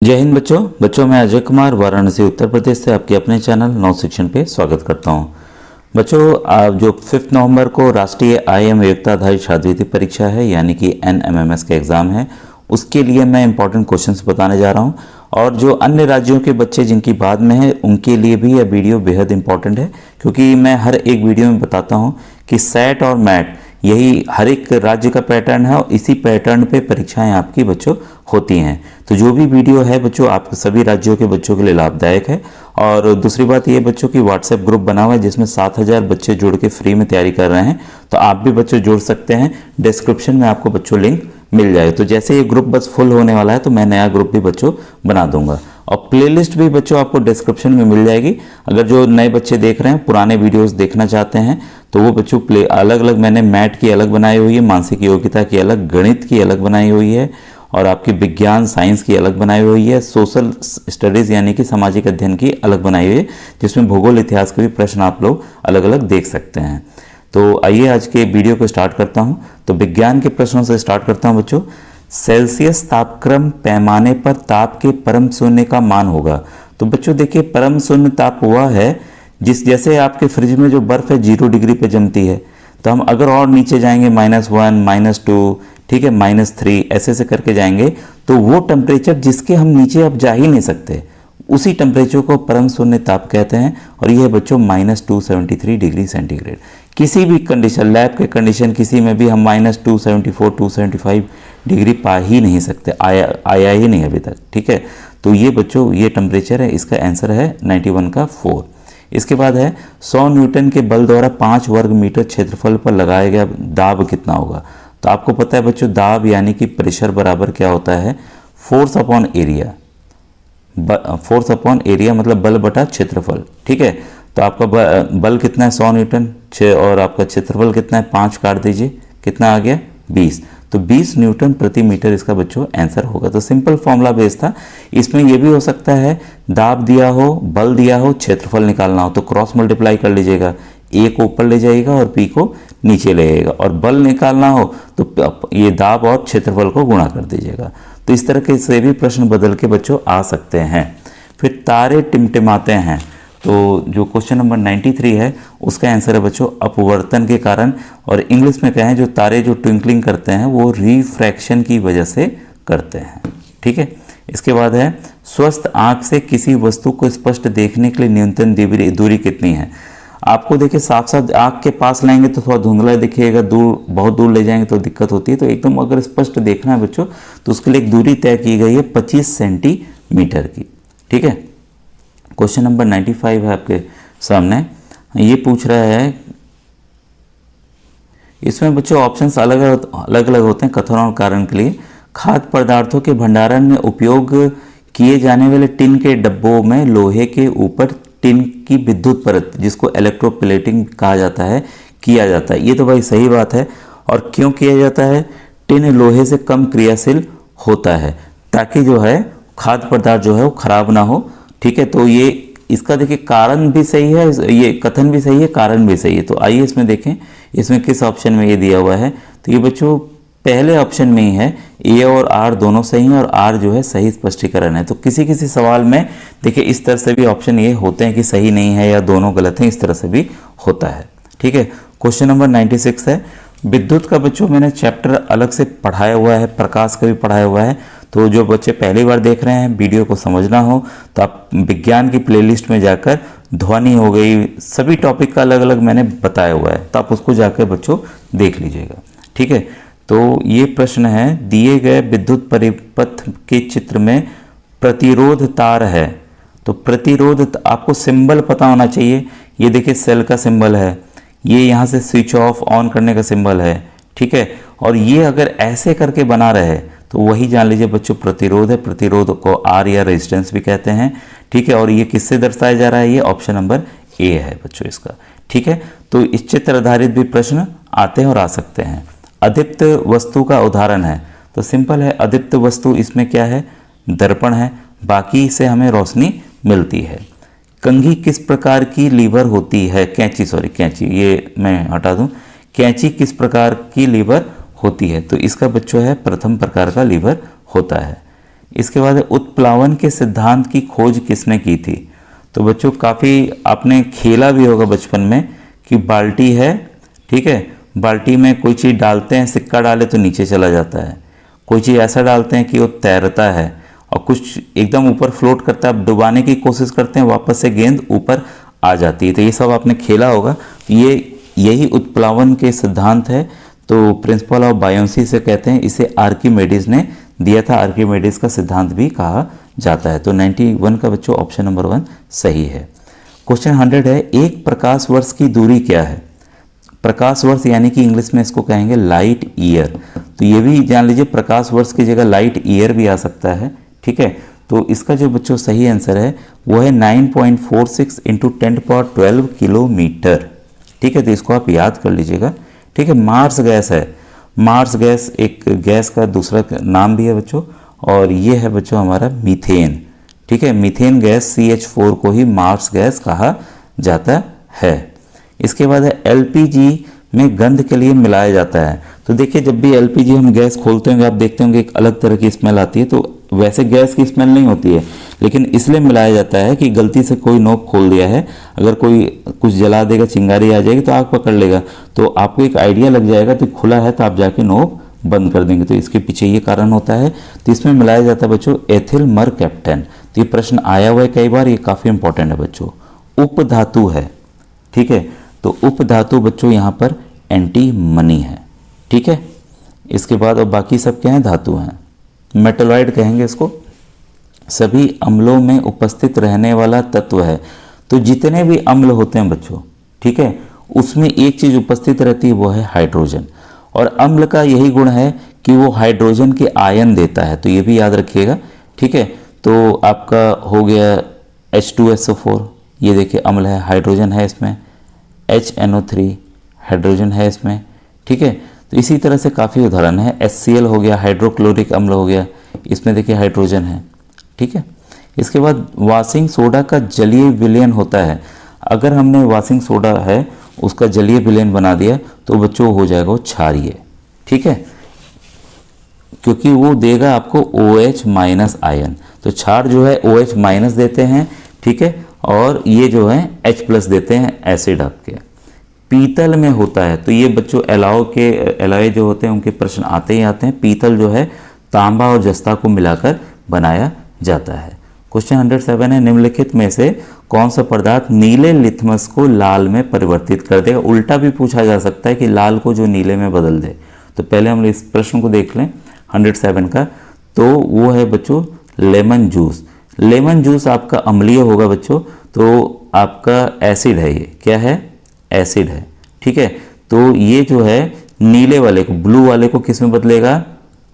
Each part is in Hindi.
जय हिंद बच्चों मैं अजय कुमार वाराणसी उत्तर प्रदेश से आपके अपने चैनल नव शिक्षण पे स्वागत करता हूं। बच्चों जो 5 नवंबर को राष्ट्रीय IIM योग्यता आधारित छात्रवृत्ति परीक्षा है यानी कि NMMS का एग्ज़ाम है, उसके लिए मैं इंपॉर्टेंट क्वेश्चंस बताने जा रहा हूं। और जो अन्य राज्यों के बच्चे जिनकी बाद में है उनके लिए भी यह वीडियो बेहद इंपॉर्टेंट है, क्योंकि मैं हर एक वीडियो में बताता हूं कि सेट और मैट यही हर एक राज्य का पैटर्न है और इसी पैटर्न पे परीक्षाएं आपकी बच्चों होती हैं। तो जो भी वीडियो है बच्चों आप सभी राज्यों के बच्चों के लिए लाभदायक है। और दूसरी बात ये बच्चों की व्हाट्सएप ग्रुप बना हुआ है जिसमें 7000 बच्चे जुड़ के फ्री में तैयारी कर रहे हैं, तो आप भी बच्चों जुड़ सकते हैं। डिस्क्रिप्शन में आपको बच्चों लिंक मिल जाएगा। तो जैसे ये ग्रुप बस फुल होने वाला है तो मैं नया ग्रुप भी बच्चों बना दूंगा और प्लेलिस्ट भी बच्चों आपको डिस्क्रिप्शन में मिल जाएगी। अगर जो नए बच्चे देख रहे हैं पुराने वीडियोस देखना चाहते हैं तो वो बच्चों अलग अलग मैंने मैथ की अलग बनाई हुई है, मानसिक योग्यता की अलग, गणित की अलग बनाई हुई है और आपकी विज्ञान साइंस की अलग बनाई हुई है, सोशल स्टडीज़ यानी कि सामाजिक अध्ययन की अलग बनाई हुई है, जिसमें भूगोल इतिहास के भी प्रश्न आप लोग अलग अलग देख सकते हैं। तो आइए आज के वीडियो को स्टार्ट करता हूँ। तो विज्ञान के प्रश्नों से स्टार्ट करता हूँ बच्चों। सेल्सियस तापक्रम पैमाने पर ताप के परम शून्य का मान होगा। तो बच्चों देखिए, परम शून्य ताप हुआ है जैसे आपके फ्रिज में जो बर्फ है 0 डिग्री पे जमती है, तो हम अगर और नीचे जाएंगे -1 -2 ठीक है -3 ऐसे करके जाएंगे तो वो टेम्परेचर जिसके हम नीचे अब जा ही नहीं सकते उसी टेम्परेचर को परम शून्य ताप कहते हैं। और ये है बच्चों -273 डिग्री सेंटीग्रेड। किसी भी कंडीशन, लैब के कंडीशन किसी में भी हम -274 275 डिग्री पा ही नहीं सकते, आया ही नहीं अभी तक। ठीक है, तो ये बच्चों ये टेम्परेचर है। इसका आंसर है 91 का 4। इसके बाद है 100 न्यूटन के बल द्वारा 5 वर्ग मीटर क्षेत्रफल पर लगाया गया दाब कितना होगा। तो आपको पता है बच्चों दाब यानी कि प्रेशर बराबर क्या होता है, force upon area. Force upon area मतलब बल बटा क्षेत्रफल। ठीक है, तो आपका बल कितना है 100 न्यूटन और आपका क्षेत्रफल कितना है 5 काट दीजिए, कितना आ गया 20। तो 20 न्यूटन प्रति मीटर इसका बच्चों आंसर होगा। तो सिंपल फॉर्मूला बेस था। इसमें यह भी हो सकता है दाब दिया हो, बल दिया हो, क्षेत्रफल निकालना हो तो क्रॉस मल्टीप्लाई कर लीजिएगा, ए को ऊपर ले जाइएगा और पी को नीचे ले जाइएगा। और बल निकालना हो तो ये दाब और क्षेत्रफल को गुणा कर दीजिएगा। तो इस तरह के से भी प्रश्न बदल के बच्चों आ सकते हैं। फिर तारे टिमटिमाते हैं, तो जो क्वेश्चन नंबर 93 है उसका आंसर है बच्चों अपवर्तन के कारण। और इंग्लिश में कहें जो तारे जो ट्विंकलिंग करते हैं वो रिफ्रैक्शन की वजह से करते हैं। ठीक है, इसके बाद है स्वस्थ आंख से किसी वस्तु को स्पष्ट देखने के लिए न्यूनतम दूरी कितनी है। आपको देखिए साफ साफ आंख के पास लाएंगे तो थोड़ा धुंधला दिखेगा, दूर बहुत दूर ले जाएंगे तो दिक्कत होती है। तो एकदम अगर स्पष्ट देखना है बच्चों तो उसके लिए एक दूरी तय की गई है 25 सेंटीमीटर की। ठीक है, क्वेश्चन नंबर 95 है आपके सामने। ये पूछ रहा है, इसमें बच्चों ऑप्शंस अलग अलग होते हैं कथन और कारण के लिए। खाद्य पदार्थों के भंडारण में उपयोग किए जाने वाले टिन के डब्बों में लोहे के ऊपर टिन की विद्युत परत जिसको इलेक्ट्रोप्लेटिंग कहा जाता है किया जाता है। ये तो भाई सही बात है। और क्यों किया जाता है, टिन लोहे से कम क्रियाशील होता है ताकि जो है खाद्य पदार्थ जो है वो खराब ना हो। ठीक है, तो ये इसका देखिए कारण भी सही है, ये कथन भी सही है, कारण भी सही है। तो आइए इसमें देखें इसमें किस ऑप्शन में ये दिया हुआ है। तो ये बच्चों पहले ऑप्शन में ही है, ए और आर दोनों सही हैं और आर जो है सही स्पष्टीकरण है। तो किसी किसी सवाल में देखिए इस तरह से भी ऑप्शन ये होते हैं कि सही नहीं है या दोनों गलत हैं, इस तरह से भी होता है। ठीक है, क्वेश्चन नंबर 96 है विद्युत का बच्चों मैंने चैप्टर अलग से पढ़ाया हुआ है, प्रकाश का भी पढ़ाया हुआ है। तो जो बच्चे पहली बार देख रहे हैं वीडियो को समझना हो तो आप विज्ञान की प्लेलिस्ट में जाकर ध्वनि हो गई सभी टॉपिक का अलग अलग मैंने बताया हुआ है, तो आप उसको जाकर बच्चों देख लीजिएगा। ठीक है, तो ये प्रश्न है दिए गए विद्युत परिपथ के चित्र में प्रतिरोध तार है। तो प्रतिरोध आपको सिंबल पता होना चाहिए। ये देखिए सेल का सिंबल है, ये यहाँ से स्विच ऑफ ऑन करने का सिंबल है। ठीक है, और ये अगर ऐसे करके बना रहे तो वही जान लीजिए बच्चों प्रतिरोध है। प्रतिरोध को आर या रेजिस्टेंस भी कहते हैं। ठीक है, और ये किससे दर्शाया जा रहा है, ये ऑप्शन नंबर ए है बच्चों इसका। ठीक है, तो इस चित्र आधारित भी प्रश्न आते हैं और आ सकते हैं। अदीप्त वस्तु का उदाहरण है, तो सिंपल है अदीप्त वस्तु इसमें क्या है, दर्पण है, बाकी से हमें रोशनी मिलती है। कंघी किस प्रकार की लीवर होती है, कैंची ये मैं हटा दूं, कैंची किस प्रकार की लीवर होती है। तो इसका बच्चों है प्रथम प्रकार का लीवर होता है। इसके बाद उत्प्लावन के सिद्धांत की खोज किसने की थी? तो बच्चों काफ़ी आपने खेला भी होगा बचपन में कि बाल्टी है, ठीक है, बाल्टी में कोई चीज़ डालते हैं, सिक्का डाले तो नीचे चला जाता है, कोई चीज़ ऐसा डालते हैं कि वो तैरता है, और कुछ एकदम ऊपर फ्लोट करता है, आप डुबाने की कोशिश करते हैं, वापस से गेंद ऊपर आ जाती है। तो ये सब आपने खेला होगा। ये यही उत्प्लावन के सिद्धांत है। तो प्रिंसिपल ऑफ बायोन्सी से कहते हैं, इसे आर्किमेडीज ने दिया था, आर्किमेडीज का सिद्धांत भी कहा जाता है। तो 91 का बच्चों ऑप्शन नंबर 1 सही है। क्वेश्चन 100 है, एक प्रकाश वर्ष की दूरी क्या है? प्रकाश वर्ष यानी कि इंग्लिश में इसको कहेंगे लाइट ईयर। तो ये भी जान लीजिए, प्रकाश वर्ष की जगह लाइट ईयर भी आ सकता है, ठीक है। तो इसका जो बच्चों सही आंसर है वो है 9.46 इंटू 10⁻12 किलोमीटर, ठीक है। तो इसको आप याद कर लीजिएगा, ठीक है। मार्स गैस है, मार्स गैस एक गैस का दूसरा नाम भी है बच्चों, और ये है बच्चों हमारा मीथेन, ठीक है। मीथेन गैस CH4 को ही मार्स गैस कहा जाता है। इसके बाद है LPG में गंध के लिए मिलाया जाता है। तो देखिए, जब भी LPG हम गैस खोलते होंगे, आप देखते होंगे एक अलग तरह की स्मेल आती है। तो वैसे गैस की स्मेल नहीं होती है, लेकिन इसलिए मिलाया जाता है कि गलती से कोई नोब खोल दिया है, अगर कोई कुछ जला देगा, चिंगारी आ जाएगी तो आग पकड़ लेगा, तो आपको एक आइडिया लग जाएगा तो खुला है तो आप जाके नोब बंद कर देंगे। तो इसके पीछे ये कारण होता है। तो इसमें मिलाया जाता है बच्चों एथिल मरकैप्टन। तो ये प्रश्न आया हुआ है कई बार, ये काफ़ी इंपॉर्टेंट है बच्चों। उपधातु है, ठीक है। तो उपधातु बच्चों यहाँ पर एंटीमनी है, ठीक है। इसके बाद और बाकी सब क्या हैं? धातु हैं, मेटलॉइड कहेंगे इसको। सभी अम्लों में उपस्थित रहने वाला तत्व है। तो जितने भी अम्ल होते हैं बच्चों, ठीक है, उसमें एक चीज़ उपस्थित रहती है, वो है हाइड्रोजन। और अम्ल का यही गुण है कि वो हाइड्रोजन के आयन देता है, तो ये भी याद रखिएगा, ठीक है। तो आपका हो गया H2SO4, ये देखिए अम्ल है, हाइड्रोजन है इसमें, HNO3 हाइड्रोजन है इसमें, ठीक है। तो इसी तरह से काफ़ी उदाहरण है। HCl हो गया, हाइड्रोक्लोरिक अम्ल हो गया, इसमें देखिए हाइड्रोजन है, ठीक है। इसके बाद वाशिंग सोडा का जलीय विलयन होता है। अगर हमने वाशिंग सोडा है उसका जलीय विलयन बना दिया तो बच्चों हो जाएगा वो क्षारीय, ठीक है, क्योंकि वो देगा आपको OH- आयन। तो क्षार जो है OH- देते हैं, ठीक है, और ये जो है H+ देते हैं एसिड आपके। पीतल में होता है, तो ये बच्चों एलॉय जो होते हैं उनके प्रश्न आते ही आते हैं। पीतल जो है तांबा और जस्ता को मिलाकर बनाया जाता है। क्वेश्चन 107 है, निम्नलिखित में से कौन सा पदार्थ नीले लिथमस को लाल में परिवर्तित कर देगा? उल्टा भी पूछा जा सकता है कि लाल को जो नीले में बदल दे। तो पहले हम इस प्रश्न को देख लें 107 का। तो वो है बच्चों लेमन जूस। लेमन जूस आपका अम्लीय होगा बच्चों, तो आपका एसिड है, ये क्या है? एसिड है, ठीक है। तो ये जो है नीले वाले को, ब्लू वाले को किस में बदलेगा?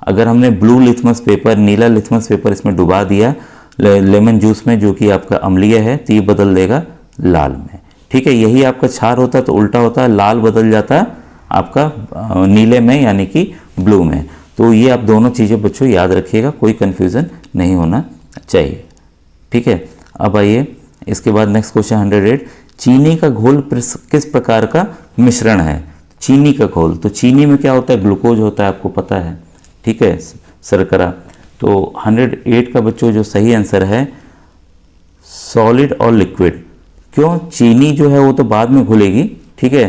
अगर हमने ब्लू लिथमस पेपर, नीला लिथमस पेपर इसमें डुबा दिया लेमन जूस में, जो कि आपका अम्लीय है, तो ये बदल देगा लाल में, ठीक है। यही आपका क्षार होता तो उल्टा होता, लाल बदल जाता आपका नीले में यानी कि ब्लू में। तो ये आप दोनों चीज़ें बच्चों याद रखिएगा, कोई कन्फ्यूज़न नहीं होना चाहिए, ठीक है। अब आइए इसके बाद नेक्स्ट क्वेश्चन 108, चीनी का घोल किस प्रकार का मिश्रण है? चीनी का घोल, तो चीनी में क्या होता है? ग्लूकोज होता है, आपको पता है, ठीक है, शर्करा। तो 108 का बच्चों जो सही आंसर है सॉलिड और लिक्विड। क्यों? चीनी जो है वो तो बाद में घुलेगी, ठीक है।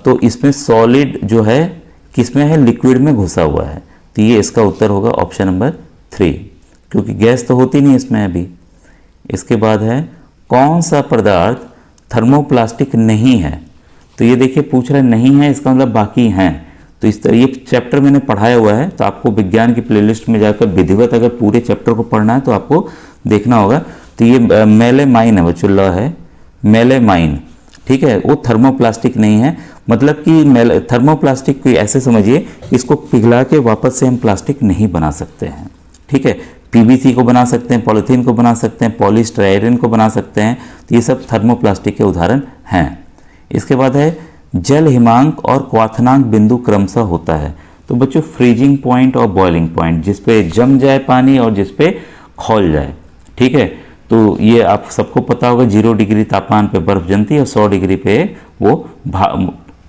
तो इसमें सॉलिड जो है किसमें है? लिक्विड में घुसा हुआ है। तो ये इसका उत्तर होगा ऑप्शन नंबर 3, क्योंकि गैस तो होती नहीं इसमें अभी। इसके बाद है कौन सा पदार्थ थर्मोप्लास्टिक नहीं है? तो ये देखिए पूछ रहा है नहीं है, इसका मतलब बाकी हैं। तो इस तरह ये चैप्टर मैंने पढ़ाया हुआ है, तो आपको विज्ञान की प्लेलिस्ट में जाकर विधिवत अगर पूरे चैप्टर को पढ़ना है तो आपको देखना होगा। तो ये मेलेमाइन है बच्चों, ल है मेलेमाइन, ठीक है। वो थर्मोप्लास्टिक नहीं है, मतलब कि थर्मोप्लास्टिक को ऐसे समझिए, इसको पिघला के वापस से हम प्लास्टिक नहीं बना सकते हैं, ठीक है। PVC को बना सकते हैं, पॉलीथीन को बना सकते हैं, पॉलीस्टायरीन को बना सकते हैं, तो ये सब थर्मोप्लास्टिक के उदाहरण हैं। इसके बाद है जल हिमांक और क्वाथनांक बिंदु क्रमशः होता है। तो बच्चों फ्रीजिंग पॉइंट और बॉइलिंग पॉइंट, जिस पे जम जाए पानी और जिस पे खौल जाए, ठीक है। तो ये आप सबको पता होगा, 0 डिग्री तापमान पे बर्फ जमती है और 100 डिग्री पे वो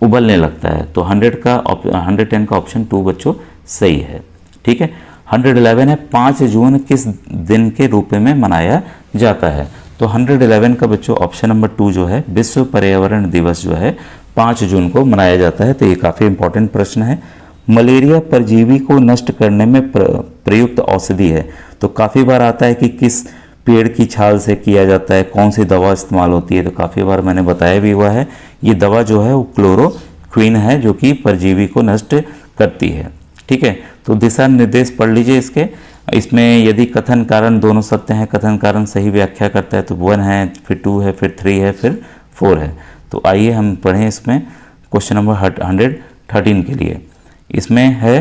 उबलने लगता है। तो 110 का ऑप्शन 2 बच्चों सही है, ठीक है। 111 है 5 जून किस दिन के रूप में मनाया जाता है। तो 111 का बच्चों ऑप्शन नंबर 2 जो है विश्व पर्यावरण दिवस जो है 5 जून को मनाया जाता है। तो ये काफ़ी इंपॉर्टेंट प्रश्न है। मलेरिया परजीवी को नष्ट करने में प्रयुक्त औषधि है। तो काफ़ी बार आता है कि किस पेड़ की छाल से किया जाता है, कौन सी दवा इस्तेमाल होती है। तो काफ़ी बार मैंने बताया भी हुआ है। ये दवा जो है वो क्लोरोक्विन है जो कि परजीवी को नष्ट करती है। ठीक है, तो दिशा निर्देश पढ़ लीजिए इसके। इसमें यदि कथन कारण दोनों सत्य हैं, कथन कारण सही व्याख्या करता है तो 1 है, फिर 2 है, फिर 3 है, फिर 4 है। तो आइए हम पढ़ें इसमें क्वेश्चन नंबर 113 के लिए। इसमें है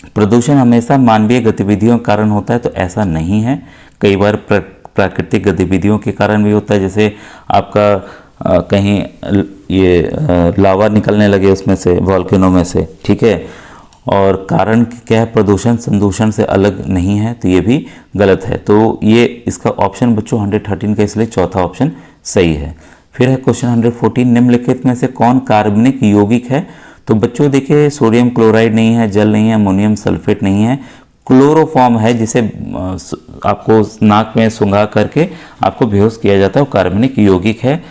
प्रदूषण हमेशा मानवीय गतिविधियों के कारण होता है। तो ऐसा नहीं है, कई बार प्राकृतिक गतिविधियों के कारण भी होता है। जैसे आपका कहीं ये लावा निकलने लगे उसमें से, वॉल्केनो में से, ठीक है, और कारण क्या है, प्रदूषण संदूषण से अलग नहीं है, तो ये भी गलत है। तो ये इसका ऑप्शन बच्चों 113 का इसलिए चौथा ऑप्शन सही है। फिर है क्वेश्चन 114, निम्नलिखित में से कौन कार्बनिक यौगिक है। तो बच्चों देखिए सोडियम क्लोराइड नहीं है, जल नहीं है, अमोनियम सल्फेट नहीं है, क्लोरोफॉर्म है जिसे आपको नाक में सूंघा करके आपको बेहोश किया जाता है, वो कार्बनिक यौगिक है।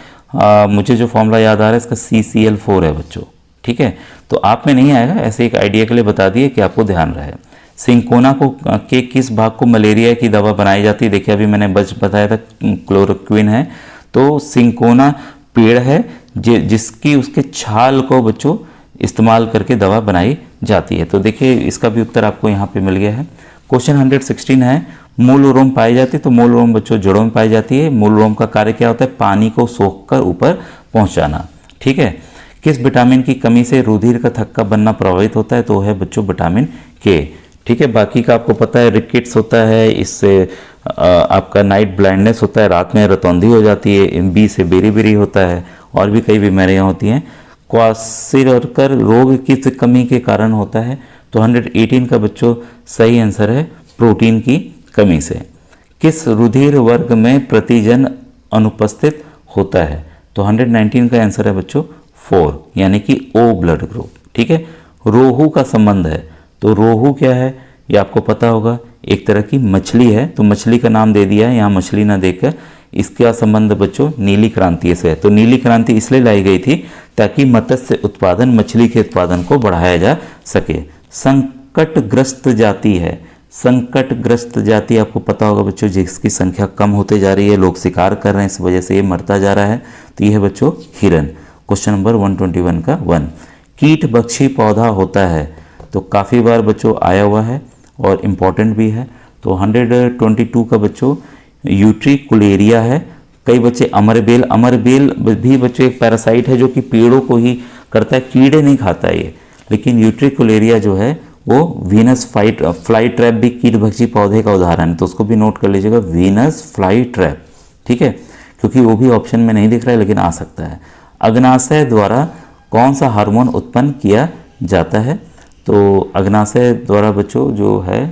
मुझे जो फॉर्मूला याद आ रहा है इसका CCl4 है बच्चों। ठीक है, तो आप में नहीं आएगा, ऐसे एक आइडिया के लिए बता दिए कि आपको ध्यान रहे। सिंकोना को के किस भाग को मलेरिया की दवा बनाई जाती है। देखिए अभी मैंने बताया था क्लोरोक्विन है। तो सिंकोना पेड़ है जिसकी उसके छाल को बच्चों इस्तेमाल करके दवा बनाई जाती है। तो देखिए इसका भी उत्तर आपको यहाँ पे मिल गया है। क्वेश्चन 116 है, मूल रोम पाई जाती है। तो मूल रोम बच्चों जड़ों में पाई जाती है। मूल रोम का कार्य क्या होता है, पानी को सोखकर ऊपर पहुँचाना। ठीक है, किस विटामिन की कमी से रुधिर का थक्का बनना प्रभावित होता है। तो वो है बच्चों विटामिन के। ठीक है, बाकी का आपको पता है, रिकेट्स होता है, इससे आपका नाइट ब्लाइंडनेस होता है, रात में रतौंधी हो जाती है, बी से बेरी होता है, और भी कई बीमारियां होती हैं। क्वार्सिरकर रोग किस कमी के कारण होता है। तो 118 का बच्चों सही आंसर है प्रोटीन की कमी से। किस रुधिर वर्ग में प्रतिजन अनुपस्थित होता है। तो 119 का आंसर है बच्चों 4 यानी कि O ब्लड ग्रुप। ठीक है, रोहू का संबंध है। तो रोहू क्या है ये आपको पता होगा, एक तरह की मछली है। तो मछली का नाम दे दिया है, यहाँ मछली ना देकर। इसका संबंध बच्चों नीली क्रांति से है। तो नीली क्रांति इसलिए लाई गई थी ताकि मत्स्य उत्पादन, मछली के उत्पादन को बढ़ाया जा सके। संकटग्रस्त जाति है। संकटग्रस्त जाति आपको पता होगा बच्चों, जिसकी संख्या कम होते जा रही है, लोग शिकार कर रहे हैं, इस वजह से ये मरता जा रहा है। तो ये है बच्चों हिरन। क्वेश्चन नंबर 121 का 1, कीट भक्षी पौधा होता है। तो काफ़ी बार बच्चों आया हुआ है और इम्पॉर्टेंट भी है। तो 122 का बच्चों यूट्रिकुलेरिया है। कई बच्चे अमरबेल भी बच्चों एक पैरासाइट है जो कि पेड़ों को ही करता है, कीड़े नहीं खाता है ये। लेकिन यूट्रिकुलेरिया जो है वो वीनस फ्लाई ट्रैप भी कीट भक्षी पौधे का उदाहरण है। तो उसको भी नोट कर लीजिएगा, वीनस फ्लाई ट्रैप। ठीक है, क्योंकि वो भी ऑप्शन में नहीं दिख रहा है लेकिन आ सकता है। अग्नाशय द्वारा कौन सा हार्मोन उत्पन्न किया जाता है। तो अग्नाशय द्वारा बच्चों जो है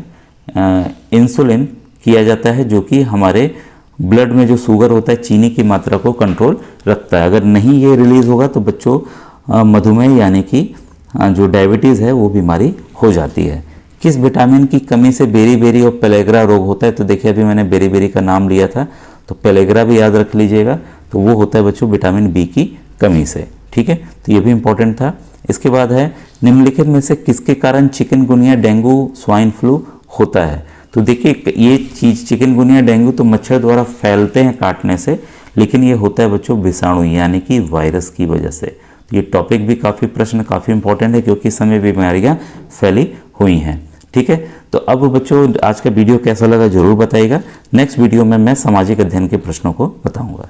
इंसुलिन किया जाता है, जो कि हमारे ब्लड में जो शुगर होता है, चीनी की मात्रा को कंट्रोल रखता है। अगर नहीं ये रिलीज होगा तो बच्चों मधुमेह यानी कि जो डायबिटीज़ है वो बीमारी हो जाती है। किस विटामिन की कमी से बेरी और पेलेग्रा रोग होता है। तो देखिए अभी मैंने बेरी का नाम लिया था, तो पेलेग्रा भी याद रख लीजिएगा। तो वो होता है बच्चों विटामिन बी की कमी से। ठीक है, तो ये भी इंपॉर्टेंट था। इसके बाद है निम्नलिखित में से किसके कारण चिकनगुनिया, डेंगू, स्वाइन फ्लू होता है। तो देखिए ये चीज़ चिकनगुनिया, डेंगू तो मच्छर द्वारा फैलते हैं काटने से, लेकिन ये होता है बच्चों विषाणु यानी कि वायरस की वजह से। तो ये टॉपिक भी काफ़ी प्रश्न काफ़ी इंपॉर्टेंट है क्योंकि इस समय बीमारियां फैली हुई हैं। ठीक है, तो अब बच्चों आज का वीडियो कैसा लगा जरूर बताइएगा। नेक्स्ट वीडियो में मैं सामाजिक अध्ययन के प्रश्नों को बताऊंगा।